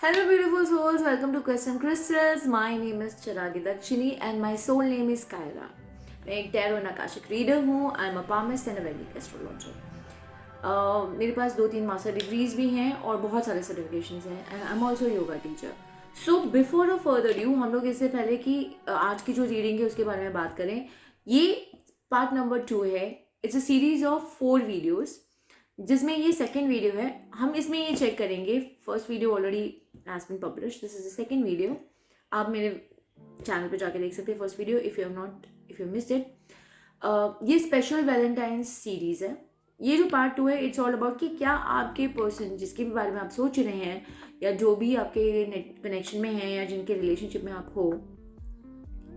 Hello, beautiful souls. Welcome to Question Crystals. My name is Chiragi Dakshini and my soul name is Kyra. मैं एक tarot नकाशिक reader हूँ. I am a palmist and अ वैदिक astrologer. मेरे पास 2-3 master degrees भी हैं और बहुत सारे सर्टिफिकेशंस हैं and I am also yoga teacher. So before a further due हम लोग इससे पहले कि आज की जो रीडिंग है उसके बारे में बात करें. ये पार्ट नंबर 2 है. It's a series of 4 videos जिसमें ये सेकेंड वीडियो है. हम इसमें ये चेक करेंगे. First video already has been publish. This is the second video. आप मेरे चैनल पे जाके देख सकते हैं first video if you missed it. ये स्पेशल वैलेंटाइंस सीरीज़ है. ये जो पार्ट 2 है इट्स ऑल अबाउट कि क्या आपके पर्सन जिसके भी बारे में आप सोच रहे हैं या जो भी आपके कनेक्शन में हैं या जिनके रिलेशनशिप में आप हो,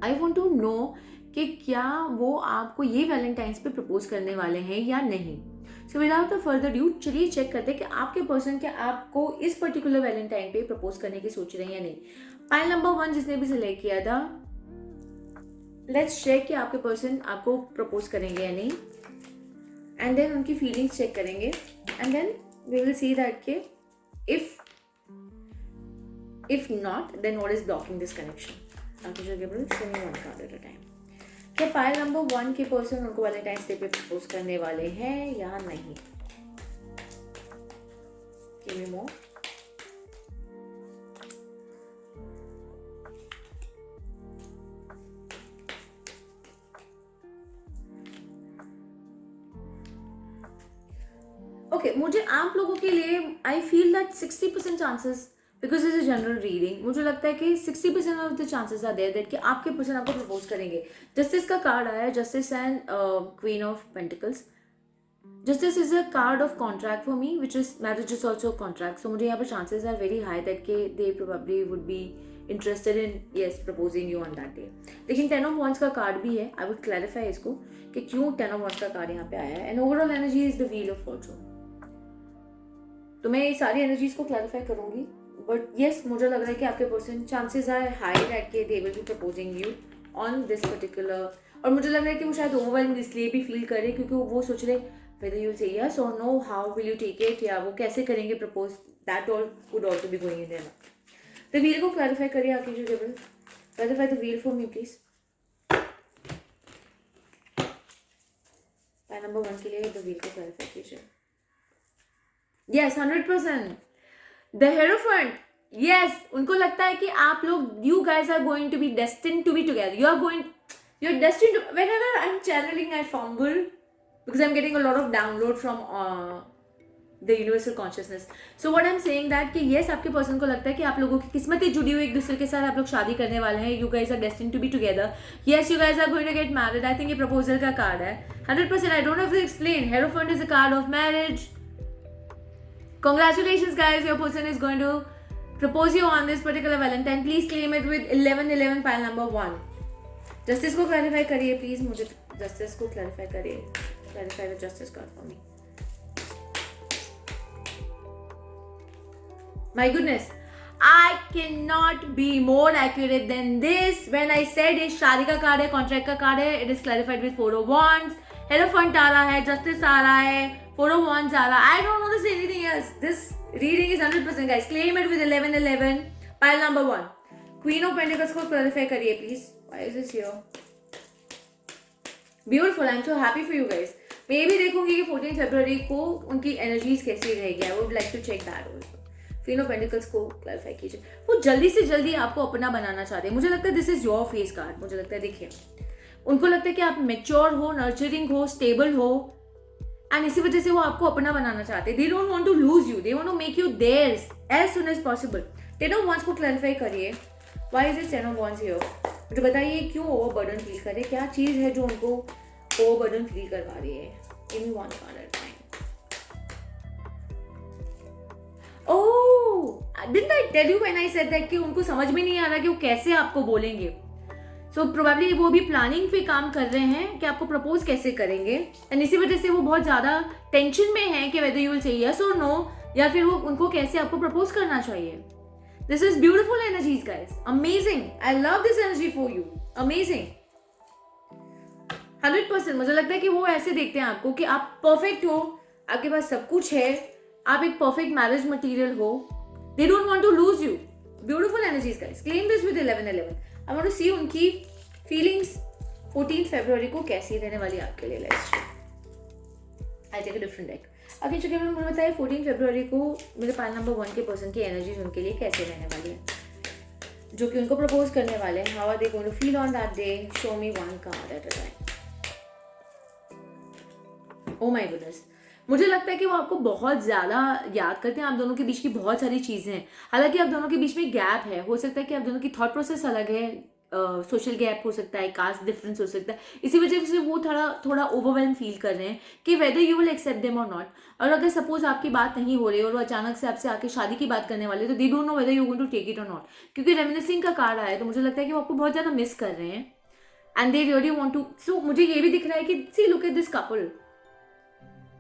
आई वॉन्ट टू नो कि क्या वो आपको ये वैलेंटाइंस पे प्रपोज करने वाले हैं या नहीं. So without a further due चलिए चेक करते हैं कि आपके पर्सन क्या आपको इस पर्टिकुलर वैलेंटाइन पे प्रपोज करने की सोच रहे हैं या नहीं. पाइल नंबर 1 जिसने भी सिलेक्ट किया था, लेट्स चेक कि आपके पर्सन आपको प्रपोज करेंगे या नहीं एंड देन उनकी फीलिंग्स चेक करेंगे and then we will see that के if not then what is blocking this connection. Archangel Gabriel, show me one card at a time. क्या पाइल नंबर 1 के person उनको Valentine's day पे propose करने वाले हैं या नहीं? Give me more. Okay, मुझे आप लोगों के लिए I feel that 60% chances because is a general reading. मुझे लगता है कि 60% of the chances are there that कि आपके पर्सन आपको प्रपोज करेंगे. जस्टिस का कार्ड आया है, justice and queen of pentacles. Justice is a card of contract for me which is marriage is also contract. So मुझे यहाँ पर chances are very high that के they probably would be interested in yes proposing you on that day. लेकिन 10 of wands का card भी है. I would clarify इसको कि क्यों 10 ऑफ वॉन्ड्स का कार्ड यहाँ पे आया है. And overall energy is the wheel of Fortune. तो मैं ये सारी एनर्जीज को क्लैरिफाई करूंगी. बट येस मुझे लग रहा है कि आपके person chances are high that के they will be proposing you on this particular. और मुझे लग रहा है कि वो शायद ओवरवेल्म इसलिए भी फील करे क्योंकि वो सोच रहे whether you'll say yes or no, how will you take it, या वो कैसे करेंगे propose. That all could also be going in there. The wheel को क्लैरिफाई करिए archangel Gabriel. Clarify the wheel for me please. Pile number 1 के लिए the wheel को clarify कीजिए. यस 100%. The hierophant. यस उनको लगता है कि आप लोग you guys are going to be destined to be together. You are destined to. Whenever I am channelling I fumble because I am getting a lot of download from the universal consciousness. So what I am saying that कि yes आपके person को लगता है कि आप लोगों की किस्मत ही जुड़ी हुई एक दूसरे के साथ. आप लोग शादी करने वाले हैं. You guys are destined to be together. Yes you guys are going to get married. I think ये प्रपोजल का कार्ड है 100%. I don't have to explain. Hierophant is a card of marriage. Congratulations guys, your person is going to propose you on this particular Valentine. Please claim it with 1111 pile number 1. Justice को clarify करिए please. मुझे justice को clarify करिए. Clarify the justice card for me. My goodness, I cannot be more accurate than this. When I said ये शादी का card है, contract का कार्ड है, it is clarified with 4 of wands. Hierophant आ रहा है, justice आ रहा है, 4 of wands आ रहा है. I don't want to say anything else. This reading is 100% guys. Claim it with 1111. Pile number 1. Queen of Pentacles को clarify करिए please. Why is this here? Beautiful. I'm so happy for you guys. मैं ये भी देखूंगी कि 14 फरवरी को उनकी energies कैसी रहेगी. I would like to check that also. Queen of pentacles को क्लैरिफाई कीजिए. वो जल्दी से जल्दी आपको अपना बनाना चाहते हैं. मुझे लगता है this is your face card. मुझे लगता है देखिए उनको लगता है कि आप मैच्योर हो, नर्चरिंग हो, स्टेबल हो एंड इसी वजह से वो आपको अपना बनाना चाहते हैं. They don't want to lose you. They want to make you theirs as soon as possible. 10 of wands को क्लैरिफाई करिए. Why is this 10 of wands here? मुझे बताइए क्यों ओवरबर्डन फील कर रहे हैं. क्या चीज है जो उनको ओवरबर्डन फील करवा रही है? Give me one card at time. Didn't I tell you when I said that कि उनको समझ में नहीं आ रहा कि वो कैसे आपको बोलेंगे. सो प्रोबेबली वो भी प्लानिंग पे काम कर रहे हैं कि आपको प्रपोज कैसे करेंगे एंड इसी वजह से वो बहुत ज़्यादा टेंशन में है कि whether you will say yes और नो या फिर वो उनको कैसे आपको प्रपोज करना चाहिए. This is beautiful energies guys. Amazing. I love this energy for you. Amazing. 100%. मुझे लगता है कि वो ऐसे देखते हैं आपको कि आप परफेक्ट हो, आपके पास सब कुछ है, आप एक परफेक्ट मैरिज मटीरियल हो They don't want to lose you. Beautiful energies, guys. Claim this with 11-11. I want to see उनकी feelings 14 February को कैसी रहने वाली आपके लिए. Let's see. I'll take a different deck. Again चूंकि मैंने मुझे बताया 14 February को मेरे पाइल नंबर 1 के पर्सन की एनर्जीज उनके लिए कैसे रहने वाली है, जो कि उनको प्रपोज करने वाले हैं. How are they going to feel on that day? Show me one card at a time. Oh my goodness, मुझे लगता है कि वो आपको बहुत ज़्यादा याद करते हैं. आप दोनों के बीच की बहुत सारी चीज़ें हैं. हालांकि आप दोनों के बीच में गैप है. हो सकता है कि आप दोनों की थॉट प्रोसेस अलग है. सोशल गैप हो सकता है, कास्ट डिफरेंस हो सकता है. इसी वजह से वो थोड़ा ओवरवेल्म फील कर रहे हैं कि whether you will accept them और नॉट. और अगर सपोज आपकी बात नहीं हो रही और वो अचानक से आपसे आके शादी की बात करने वाले, तो they don't know whether you going to take it और नॉट. क्योंकि रेमिनिसिंग का कार्ड आया है, तो मुझे लगता है कि वो आपको बहुत ज़्यादा मिस कर रहे हैं. And they really want to. So मुझे ये भी दिख रहा है कि see look at this couple,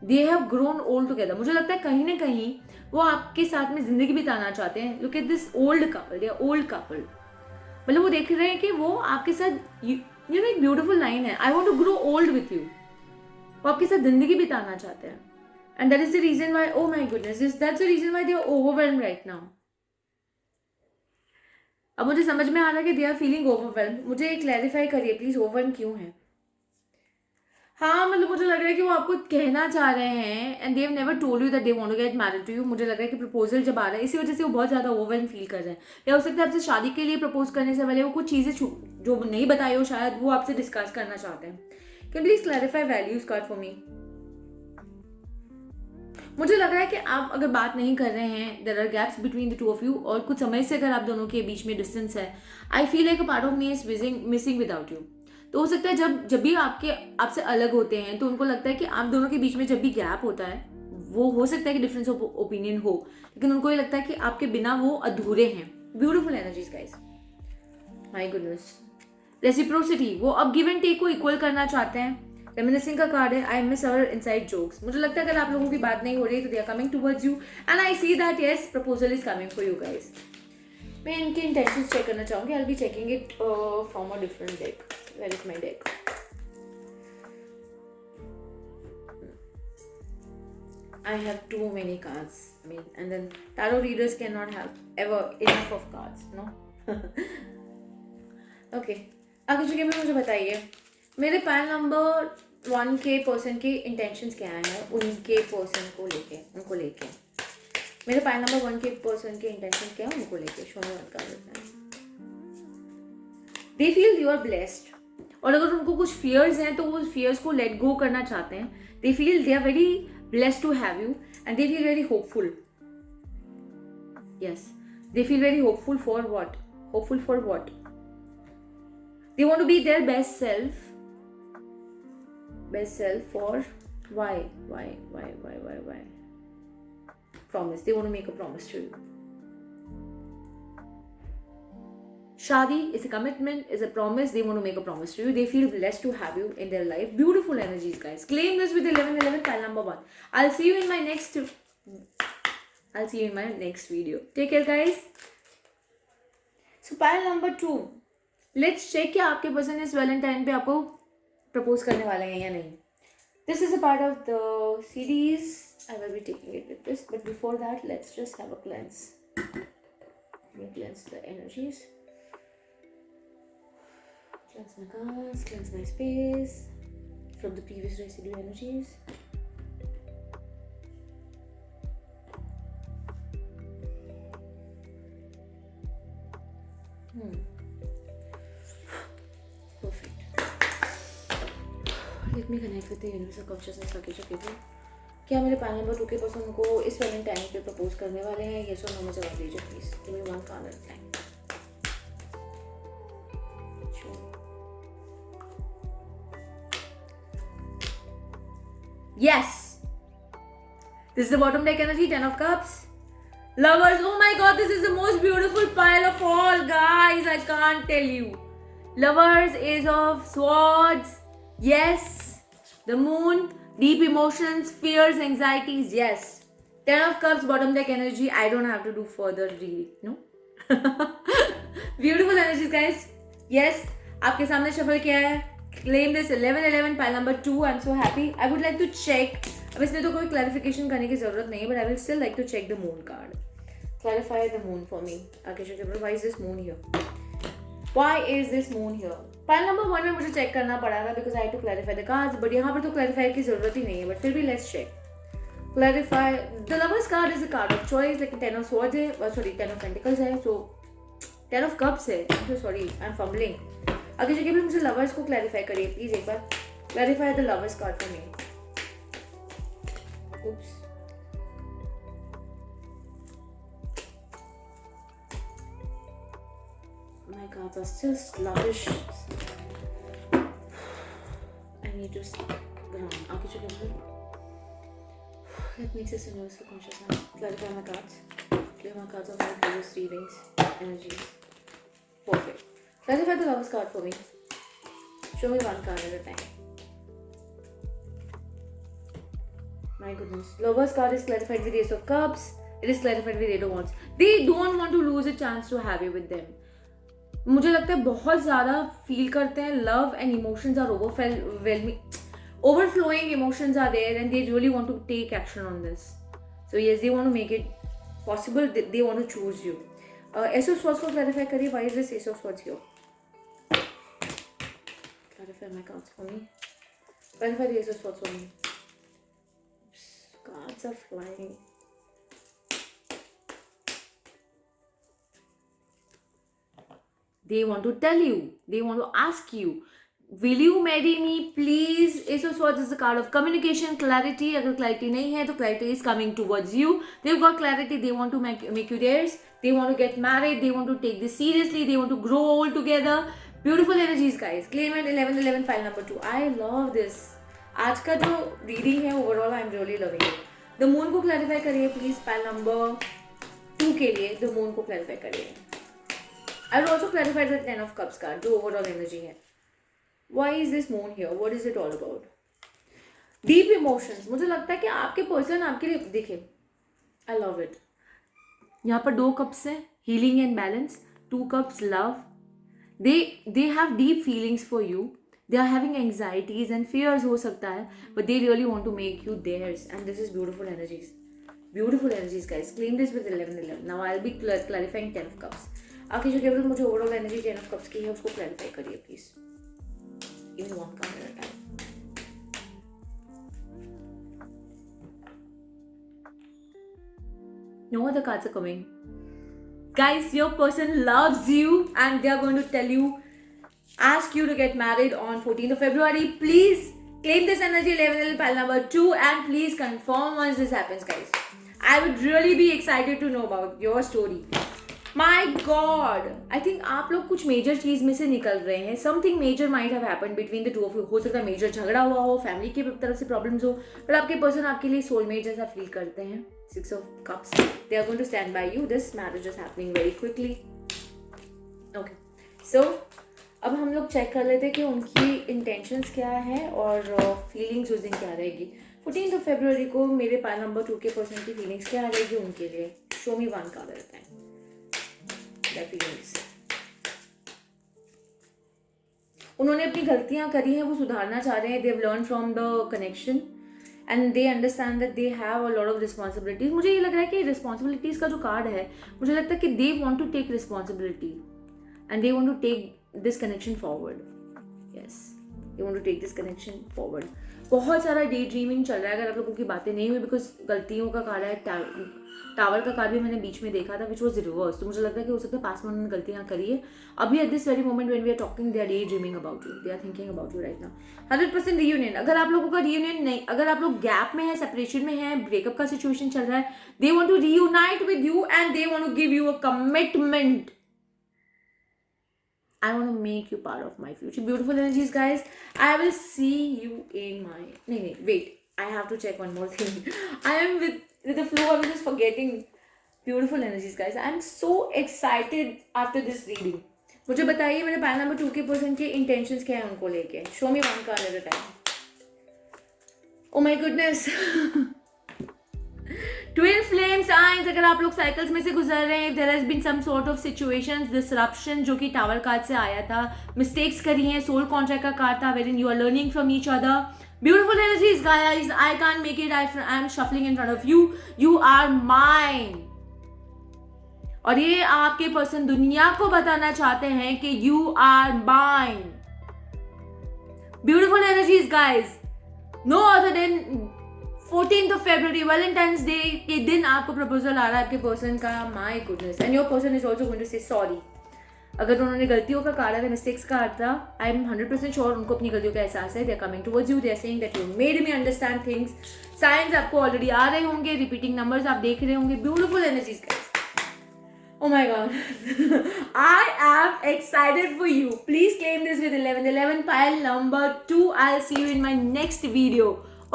they have grown old together. मुझे लगता है कहीं ना कहीं वो आपके साथ में जिंदगी बिताना चाहते हैं. Look at this old couple, they are old couple. मतलब वो देख रहे हैं कि वो आपके साथ, यू नो, एक ब्यूटीफुल लाइन है, I want to grow old with you. वो आपके साथ जिंदगी बिताना चाहते हैं. And that is the reason why, oh my goodness, that's the reason why they are overwhelmed right now. अब मुझे समझ में आ रहा है कि दे आर फीलिंग ओवरवेल्म्ड. मुझे क्लैरिफाई करिए प्लीज, ओवरवेल्म क्यों है? हाँ, मतलब मुझे लग रहा है कि वो आपको कहना चाह रहे हैं and they have never told you that they want to get married to you. मुझे लग रहा है कि प्रपोजल जब आ रहा है, इसी वजह से वो बहुत ज़्यादा ओवरवेल्म फील कर रहे हैं. या हो सकता है आपसे शादी के लिए प्रपोज करने से पहले वो कुछ चीज़ें जो नहीं बताई हो, शायद वो आपसे डिस्कस करना चाहते हैं. Can please clarify values card for me. मुझे लग रहा है कि आप अगर बात नहीं कर रहे हैं, there are gaps between the two of you, और कुछ समय से अगर आप दोनों के बीच में डिस्टेंस है, I feel like a part of me is missing without you. तो हो सकता है जब भी आपसे अलग होते हैं, तो उनको लगता है कि आप दोनों के बीच में जब भी गैप होता है, वो हो सकता है कि डिफरेंस ऑफ ओपिनियन हो, लेकिन उनको ये लगता है कि आपके बिना वो अधूरे हैं. Beautiful energies guys, my goodness. Reciprocity, वो अब गिव एंड टेक को इक्वल करना चाहते हैं. रेमिनिसिंग का कार्ड है, I miss our inside jokes. मुझे लगता है अगर आप लोगों की बात नहीं हो रही है, तो they are coming towards you and I see that yes, proposal is coming for you guys. मैं इनके इंटेंशंस चेक करना चाहूँगी. I will be checking it from a different deck. Where is my deck? I have too many cards. I mean, and then tarot readers cannot have ever enough of cards, no? Okay. आगे चुके में मुझे बताइए, मेरे pile number 1 के person के intentions क्या हैं उनके पर्सन को लेके, उनको लेके. मेरे पाइल नंबर 1 के पर्सन के इंटेंशन क्या है उनको लेके. शो में कर देते हैं. They feel you are blessed. और अगर उनको कुछ फियर्स हैं, तो वो फियर्स को लेट गो करना चाहते हैं. They feel they are very blessed to have you and they feel very hopeful. Yes, they feel very hopeful for what? Hopeful for what? They want to be their best self. Best self for why? Promise. They want to make a promise to you. Shadi is a commitment, is a promise. They want to make a promise to you. They feel blessed to have you in their life. Beautiful energies, guys. Claim this with 11-11, pile number 1. I'll see you in my next video. Take care, guys. So pile number 2. Let's check कि आपके person इस Valentine पे आपको propose करने वाले हैं या नहीं. This is a part of the series. I will be taking it with this, but before that, let's just have a cleanse. Let me cleanse the energies. Cleanse my cards, cleanse my space from the previous residue energies. Perfect. Let me connect with the universal consciousness. क्या मेरे pile number 2 के person को इस Valentine पे propose करने वाले हैं? ये सो नो में जवाब दीजिए please. Give me one card at time. Yes, this is the bottom deck energy, 10 of cups. Lovers, oh my god, this is the most beautiful pile of all, guys. I can't tell you. Lovers, Ace of Swords. Yes. The Moon, deep emotions, fears, anxieties. Yes. 10 of cups, bottom deck energy. I don't have to do further reading, no? Beautiful energies, guys. Yes. आपके सामने shuffle किया है. Claim this 11-11, pile number 2. I'm so happy. I would like to check. अब इसमें तो कोई clarification करने की जरूरत नहीं है, but I will still like to check the moon card. Clarify the moon for me. Akisha Gabriel, why is this moon here? Why is this moon here? Pile number 1 में मुझे चेक करना पड़ा था because I had to clarify the cards, but यहाँ पर तो clarify की जरूरत ही नहीं है, but फिर भी let's check. Clarify. The Lovers card is a card of choice, like 10 of swords है, sorry 10 of pentacles है, so 10 of cups है. I'm so sorry, I'm fumbling. आगे जगह भी मुझे lovers को clarify करिए please एक बार. Clarify the Lovers card for me. Oops. My cards are still sluggish. I need to ground. आगे जो कहते हैं, let me access universal consciousness. Clarify my cards. Clear my cards of my previous readings, energies. Perfect. Clarify the Lovers card for me. Show me one card at a time. My goodness. Lovers card is clarified with Ace of Cups. It is clarified with Eight of Wands. They don't want to lose a chance to have you with them. मुझे लगता है बहुत ज़्यादा feel करते हैं. Love and emotions are overflowing emotions are there and they really want to take action on this. So yes, they want to make it possible. They want to choose you. Ace of Swords को clarify करिए. Why is this Ace of Swords here? Clarify my cards for me. Clarify the Ace of Swords for me. Oops, cards are flying. They want to tell you. They want to ask you. Will you marry me, please? Ace of Swords is a card of communication, clarity. अगर clarity नहीं है तो clarity is coming towards you. They've got clarity. They want to make you theirs. They want to get married. They want to take this seriously. They want to grow old together. Beautiful energies, guys. Claimant 1111 file number 2. I love this. आज का जो reading है overall I'm really loving it. The moon को clarify करिए please. File number 2 के लिए the moon को clarify करिए. I will also clarify the 10 of Cups card, जो overall energy है. Why is this moon here? What is it all about? Deep emotions. मुझे लगता है कि आपके person आपके लिए देखिए. I love it. यहाँ पर 2 cups हैं, healing and balance. 2 cups, love. They have deep feelings for you. They are having anxieties and fears हो सकता है, but they really want to make you theirs. And this is beautiful energies. Beautiful energies, guys. Claim this with 1111. Now I'll be clarifying 10 of Cups. आखिर जो केवल मुझे overall energy 10 of cups की है उसको क्लैरिफाई करिए please. In one card at a time. No other cards are coming. Guys, your person loves you and they are going to tell you, ask you to get married on 14th of February. Please claim this energy 11 pile number 2 and please confirm once this happens, guys. I would really be excited to know about your story. My God, I think आप लोग कुछ major चीज़ में से निकल रहे हैं. Something major might have happened between the two of you. हो सकता है मेजर झगड़ा हुआ हो, फैमिली की तरफ से प्रॉब्लम्स हो, बट आपके पर्सन आपके लिए सोलमेट जैसा फील करते हैं. 6 of Cups. They are going to stand by you. This marriage is happening very quickly. Okay. So अब हम लोग चेक कर लेते हैं कि उनकी इंटेंशंस क्या है और फीलिंग्स उस दिन क्या रहेगी. 14th of February को मेरे पाइल नंबर 2 के पर्सन की फीलिंग्स क्या रहेगी उनके लिए. Show me one card at a time. उन्होंने अपनी गलतियां करी हैं, वो सुधारना चाह रहे हैं. They have learn from the connection and they understand that they have a lot of responsibilities. मुझे ये लग रहा है कि रिस्पॉन्सिबिलिटीज का जो कार्ड है, मुझे लगता है कि they want to take responsibility and they want to take this connection forward. Yes, they want to take this connection forward. बहुत सारा डे ड्रीमिंग चल रहा है. अगर आप लोगों की बातें नहीं हुई, बिकॉज गलतियों का कार्ड है. टावर का कार्ड भी मैंने बीच में देखा था, विच वॉज रिवर्स. तो मुझे लगता है कि हो सकता है पास्ट में उन्होंने गलतियां करी है. अभी at this very moment when we are talking, they are day dreaming about you. They are thinking about you right now. 100% reunion. अगर आप लोगों का रियूनियन नहीं, अगर आप लोग गैप में है, सेपरेशन में है, ब्रेकअप का सिचुएशन चल रहा है, they want to reunite with you and they want to give you a commitment. I want to make you part of my future. Beautiful energies, guys. I will see you in my... No, wait. I have to check one more thing. I am with the flow. I'm just forgetting. Beautiful energies, guys. I'm so excited after this reading. मुझे बताइए मेरे panel number 2 के person के intentions क्या है उनको लेके. Show me one card at a time. Oh my goodness. Twin flame signs. अगर आप लोग साइकिल्स में से गुजर रहे हैं, there has been some sort of situations, disruption, जो कि टावर कार्ड से आया था. मिस्टेक्स करी हैं. सोल कॉन्ट्रैक्ट का कार्ड था, where in you are learning from each other. Beautiful energies, guys. I can't make it. I am shuffling in front of you. You are mine. और ये आपके पर्सन दुनिया को बताना चाहते हैं कि you are mine. Beautiful energies guys, no other than 14th of February, Valentine's day के दिन आपको प्रपोजल आ रहा है आपके पर्सन का। My goodness, and your person is also going to say sorry. अगर उन्होंने गलतियों का कहा था, मिस्टेक्स का था, आई एम 100% श्योर उनको अपनी गलतियों का एहसास है। They are coming towards you, they are saying that you made me understand things. Signs आपको ऑलरेडी आ रहे होंगे, रिपीटिंग नंबर्स आप देख रहे होंगे। Beautiful energies guys, oh my god I am excited for you. Please claim this with 11 pile number 2. I'll see you in my next video.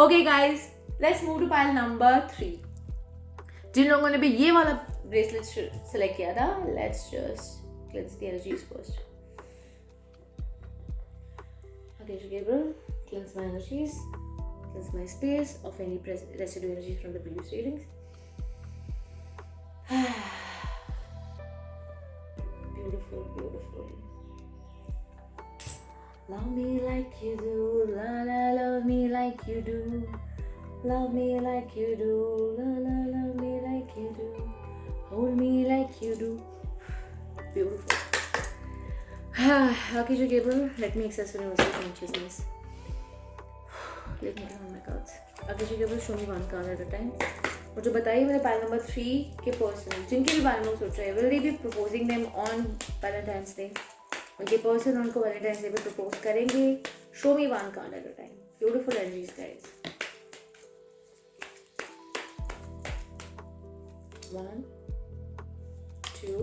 Okay guys, let's move to pile number 3. जिन लोगों ने भी ये वाला bracelet select किया था, let's just cleanse the energies first. Okay, Gabriel, cleanse my energies, cleanse my space of any residue energies from the previous readings. Beautiful, beautiful. Love me like you do, la la, love me like you do. Love me like you do, la la, love me like you do. Hold me like you do. Beautiful. Okay, Gabriel, let me access universal consciousness. Let me count my cards. Okay, Gabriel, show me one card at a time. मुझे बताइए मेरे pile number 3 के person जिनके भी बारे में सोच रहे हैं, will they B proposing them on Valentine's day? उनके पर्सन उनको वैलेंटाइंस डे पे प्रपोज करेंगे? Show me one card at a time. Beautiful energies guys. 1 2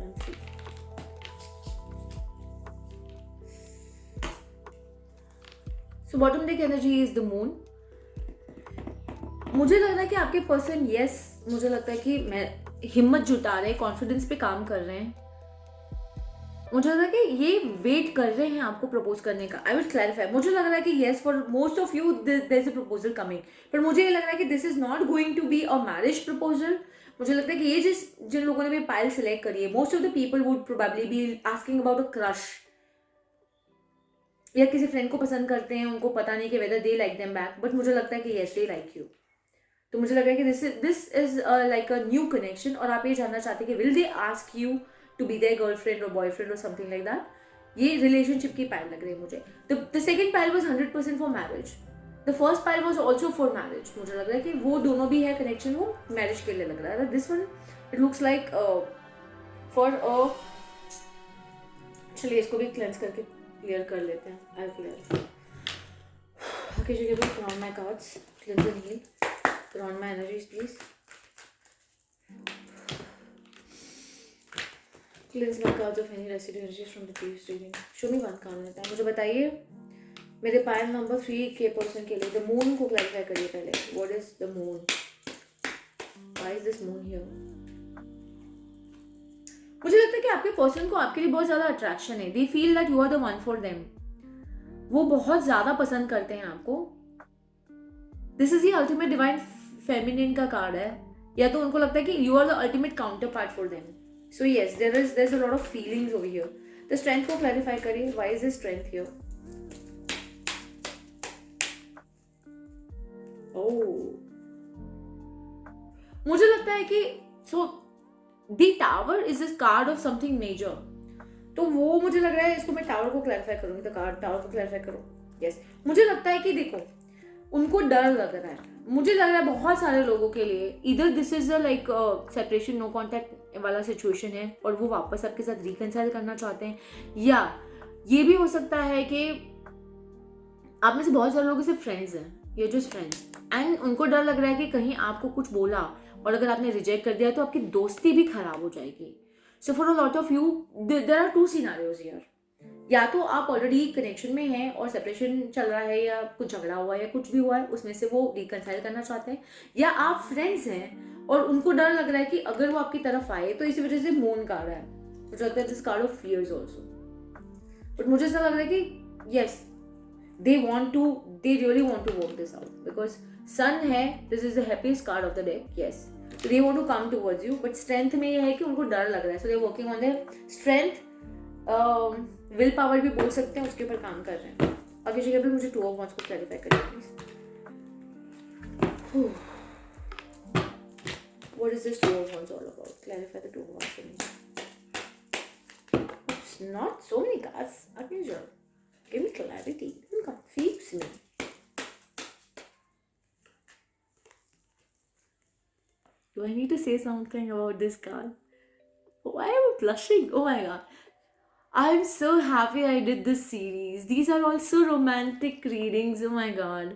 and 3. So bottom deck energy is the moon. मुझे लग रहा है कि आपके पर्सन मुझे लगता है कि मैं हिम्मत जुटा रहे हैं, कॉन्फिडेंस पे काम कर रहे हैं. मुझे लग रहा है कि ये वेट कर रहे हैं आपको प्रपोज करने का. I will clarify. मुझे लग रहा है कि for most of you there is a proposal coming, पर मुझे ये लग रहा है कि this is not going to be a marriage proposal. मुझे लगता है कि ये जिन लोगों ने भी पाइल सिलेक्ट करी है, most of the people would probably be asking about a crush, या किसी फ्रेंड को पसंद करते हैं, उनको पता नहीं कि whether they like them back, but मुझे लगता है कि यस दे लाइक यू. तो मुझे लग रहा है कि this is like a new connection, और आप ये जानना चाहते हैं कि will they ask you to be their girlfriend और बॉयफ्रेंड और समथिंग लाइक दैट. ये रिलेशनशिप की पाइल लग रही है मुझे. The second pile was 100% for marriage. The first pile was also for marriage. मुझे लग रहा है कि वो दोनों भी है कनेक्शन, वो मैरिज के लिए लग रहा है. This one it looks like for चलिए इसको भी क्लेंस करके क्लियर कर लेते हैं. I clear. ओके जी, put on my cards, cleanse and heal. Put on my energies, please. Cleanse my cards of any residue energies from the previous reading. Show me one card लेता है. मुझे बताइए मेरे pile number 3 के person के लिए the moon को clarify करिए पहले. What is the moon? Why is this moon here? मुझे लगता है कि आपके पर्सन को आपके लिए बहुत ज्यादा अट्रैक्शन है. They feel that you are the one for them. वो बहुत ज्यादा पसंद करते हैं आपको. This is the ultimate divine feminine का कार्ड है. या तो उनको लगता है कि you are the ultimate counterpart for them. So yes, there is a lot of feelings over here. The strength को क्लैरिफाई करिए. Why is the strength here? Oh, मुझे लगता है कि so the tower is this card of something major. तो वो मुझे लग रहा है, इसको मैं टावर को क्लैरिफाई करूंगी. तो कार्ड टावर को क्लैरिफाई करो. यस, मुझे लगता है कि देखो उनको डर लग रहा है. मुझे लग रहा है बहुत सारे लोगों के लिए इधर this is a like separation, no contact वाला सिचुएशन है, और वो वापस आपके साथ रिकंसाइल करना चाहते हैं. या ये भी हो सकता है कि आप में से बहुत सारे लोगों से फ्रेंड्स हैं, ये जस्ट फ्रेंड्स, एंड उनको डर लग रहा है कि कहीं आपको कुछ बोला और अगर आपने रिजेक्ट कर दिया तो आपकी दोस्ती भी खराब हो जाएगी. So for a lot of you there are 2 scenarios here. या तो आप ऑलरेडी कनेक्शन में हैं और सेपरेशन चल रहा है, या कुछ झगड़ा हुआ है या कुछ भी हुआ है, उसमें से वो रिकंसाइल करना चाहते हैं. या आप फ्रेंड्स हैं और उनको डर लग रहा है कि अगर वो आपकी तरफ आए तो इसी वजह से मून कार्ड है. मुझे लगता है this card of fears also. But मुझे ऐसा लग रहा है कि yes they really want to work this out, because sun है, this is the happiest card of the deck. yes, so they want to come towards you, but strength में ये है कि उनको डर लग रहा है, so they are working on their strength. Will power भी बोल सकते हैं, उसके ऊपर काम कर रहे हैं. आगे जगह पे मुझे 2 of Wands को क्लैरिफाई करिए please. What is this Two of Wands all about? Clarify the Two of Wands for me. It's not so many cards. Archangel, give me clarity. Don't confuse me. Do I need to say something about this card? Why am I blushing? Oh my god. I'm so happy I did this series. These are all so romantic readings. Oh my god.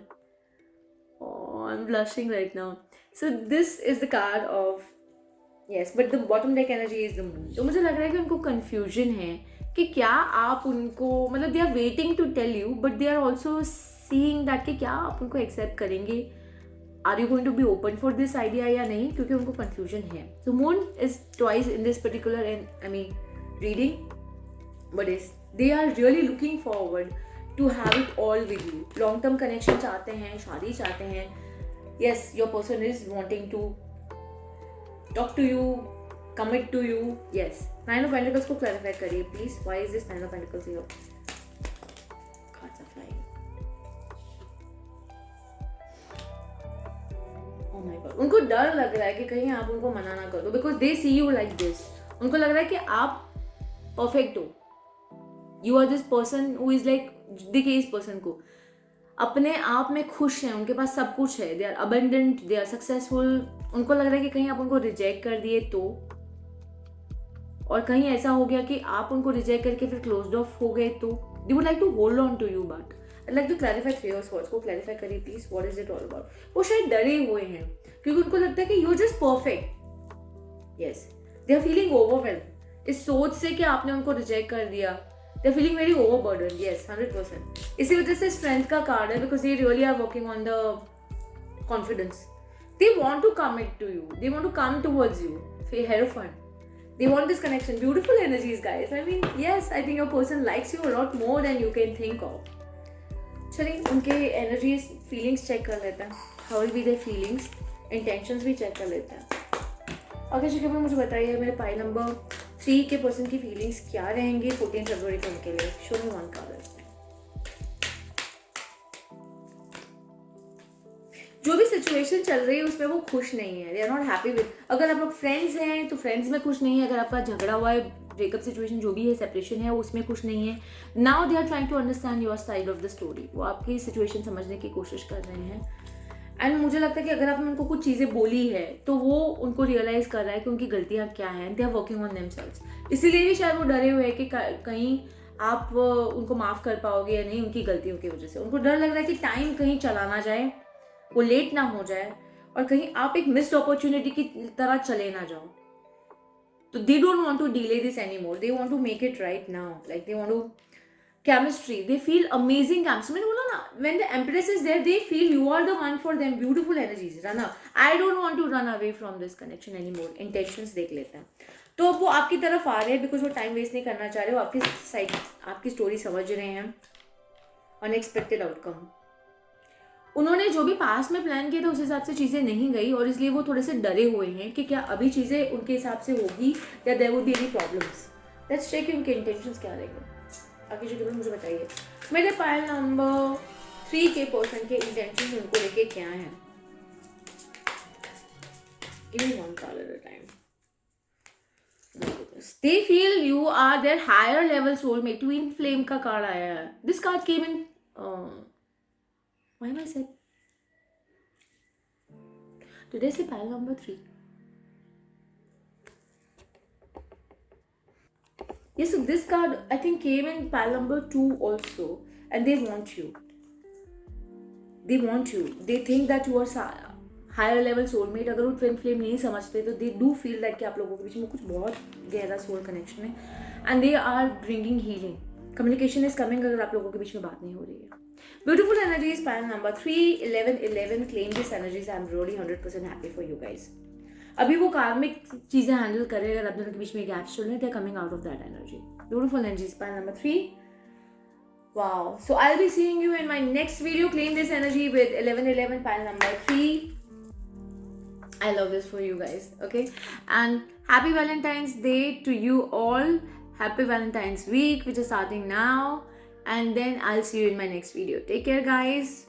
Oh, I'm blushing right now. So this is the card of yes, but the bottom deck energy is the moon. तो मुझे लग रहा है कि उनको confusion है कि क्या आप उनको मतलब they are waiting to tell you, but they are also seeing that कि क्या आप उनको accept करेंगे. Are you going to be open for this idea या नहीं, क्योंकि उनको confusion है. So moon is twice in this particular reading, but they are really looking forward to have it all with you. Long term connection चाहते हैं, शादी चाहते हैं. Yes, your person is wanting to talk to you, commit to you. Yes. Nine of Pentacles को clarify करिए please. Why is this Nine of Pentacles here? Cards are flying. Oh my God. उनको डर लग रहा है कि कहीं आप उनको मना ना कर दो, because they see you like this. उनको लग रहा है कि आप perfect हो. You are this person who is like, देखिए इस person को अपने आप में खुश हैं, उनके पास सब कुछ है, they are abundant, they are successful. उनको लग रहा है कि कहीं आप उनको रिजेक्ट कर दिए तो, और कहीं ऐसा हो गया कि आप उनको रिजेक्ट करके फिर क्लोज्ड ऑफ हो गए तो, they would like to hold on to you. But I like to clarify three of swords को क्लैरिफाई करिए please. What is it all about? वो शायद डरे हुए हैं क्योंकि उनको लगता है कि you just perfect. Yes, they are feeling overwhelm इस सोच से कि आपने उनको रिजेक्ट कर दिया. They're feeling very overburdened. Yes, 100%. इसी वजह से strength का card है, because they really are working on the confidence. They want to commit to you. They want to come towards you. Hierophant. They want this connection. Beautiful energies, guys. I mean, yes, I think your person likes you a lot more than you can think of. चलिए उनके energies, feelings check कर लेते हैं. How will be their feelings? Intentions भी check कर लेते हैं. Okay जी, मुझे बताइए मेरे पाई नंबर 3 के पर्सन की फीलिंग्स क्या रहेंगी 14 फरवरी को उनके लिए. Show me one card. जो भी सिचुएशन चल रही है उसमें वो खुश नहीं है. They are not happy with. अगर आप लोग फ्रेंड्स हैं तो फ्रेंड्स में खुश नहीं है. अगर आपका झगड़ा हुआ है, ब्रेकअप सिचुएशन जो भी है, सेपरेशन है, उसमें खुश नहीं है. Now they are trying to understand your side of the story. वो आपकी सिचुएशन समझने की कोशिश कर रहे हैं. एंड मुझे लगता है कि अगर आपने उनको कुछ चीज़ें बोली है तो वो उनको रियलाइज़ कर रहा है कि उनकी गलतियाँ क्या हैं. They are working on themselves. इसीलिए भी शायद वो डरे हुए हैं कि कहीं आप उनको माफ़ कर पाओगे या नहीं उनकी गलतियों की वजह से. उनको डर लग रहा है कि टाइम कहीं चला ना जाए, वो लेट ना हो जाए, और कहीं आप एक मिस्ड अपॉर्चुनिटी की तरह चले ना जाओ. तो they don't want to delay this any more. They want to make it right now. Like they want to chemistry. They feel amazing chemistry. मैंने बोला ना, when the empress is there, they feel you are the one for them. Beautiful energies. Run up. I don't want to run away from this connection anymore. Intentions देख लेते हैं. तो अब वो आपकी तरफ आ रहे हैं बिकॉज वो टाइम वेस्ट नहीं करना चाह रहे. वो आपकी साइड, आपकी स्टोरी समझ रहे हैं. Unexpected outcome. उन्होंने जो भी पास में प्लान किया था उस हिसाब से चीज़ें नहीं गई, और इसलिए वो थोड़े से डरे हुए हैं कि क्या अभी चीज़ें उनके हिसाब से होगी या there would be any problems. Let's check उनके इंटेंशंस क्या रहेंगे. आगे जो मुझे बताइए मेरे पायल नंबर 3 के पर्सन के इंटेंशन उनको लेके क्या है. Give me one card at a time. They feel you are their higher level soulmate. Twin flame का कार्ड आया है. This card came in why am I said today say pile number 3. Yes, so this card I think came in pile number 2 also, and they want you. They want you. They think that you are higher level soulmate. अगर वो twin flame नहीं समझते तो they do feel that कि आप लोगों के बीच में कुछ बहुत गहरा soul connection है, and they are bringing healing. Communication is coming अगर आप लोगों के बीच में बात नहीं हो रही है. Beautiful energies, pile number 3, 11, 11. Claim these energies. I'm really 100% happy for you guys. अभी वो कार्मिक चीज़ें हैंडल कर रहे हैं. अगर आप दोनों के बीच में गैप्स चल रहे हैं, they're coming out of that energy. Beautiful energies, pile number 3. Wow. So I'll be seeing you in my next video. Claim this energy with 11, 11, pile number 3. I love this for you guys. Okay. And happy Valentine's Day to you all. Happy Valentine's week, which is starting now. And then I'll see you in my next video. Take care, guys.